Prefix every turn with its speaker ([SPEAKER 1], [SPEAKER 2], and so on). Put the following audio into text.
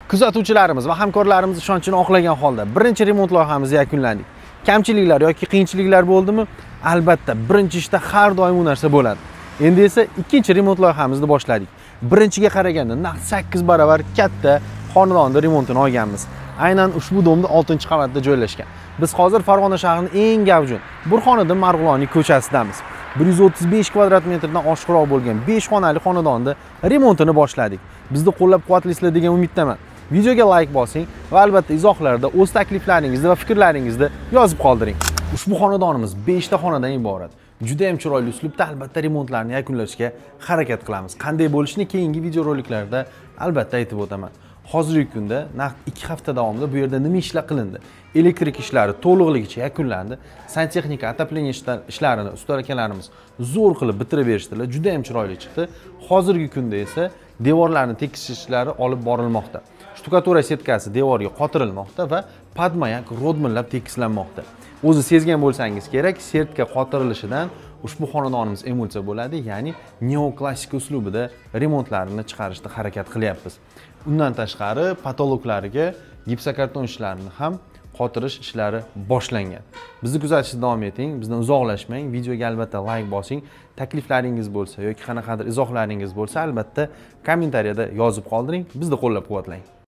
[SPEAKER 1] Kuzatuvchilarimiz va hamkorlarimiz ishonchini oqlagan holda birinchi remont loyihamizni yakunladik. Kamchiliklar yoki qiyinchiliklar bo'ldimi? Albatta, birinchi ishda har doim u narsa bo'ladi. Endi esa ikkinchi remont loyihamizni boshladik. Birinchiga qaraganda naq 8 barobar katta xonadonda remontini olganmiz. Aynan ushbu domda 6-qavatda joylashgan. Biz hozir Farg'ona shahrining eng gavjum Burxoniddin Marg'iloniy ko'chasidamiz. 135 kvadrat metrdan oshiqroq bo'lgan 5 xonali xonadonda remontini boshladik. Bizni qo'llab-quvvatlaysizlar degan umiddaman. Videoga like bosing va albatta izohlarda o'z takliflaringizni va fikrlaringizni yozib qoldiring. Ushbu xonadonimiz 5 ta xonadan iborat. Juda ham chiroyli uslubda albatta remontlarni yakunlashga harakat qilamiz. Qanday bo'lishini keyingi videoroliklarda albatta aytib o'taman. Hozirgi kunda naq 2 hafta davomida bu yerda nima ishlar qilindi? Elektrik ishlari to'liqligicha yakunlandi. Santexnika, отопление ishlarini usta akalarimiz zo'r qilib bitirib berishdilar. Juda ham chiroyli chiqdi. Hozirgi kunda esa devorlarni tekish ishlari olib borilmoqda. Shtukatura setkasi devorga qotirilmoqda va padmayak rodminlab tekislanmoqda. O'zi sezgan bo'lsangiz kerak, sertka qotirilishidan ushbu xonadonimiz emulsiya bo'ladi, ya'ni neoklassik uslubida remontlarini chiqarishga harakat qilyapmiz. Undan tashqari patologlariga gipsokarton ishlarini ham qotirish ishlari boshlangan. Bizni kuzatishda davom eting, bizdan uzoqlashmang, videoga albatta like bosing. Takliflaringiz bo'lsa yoki qanaqadir izohlaringiz bo'lsa, albatta kommentariyada yozib qoldiring, bizni qo'llab-quvvatlang.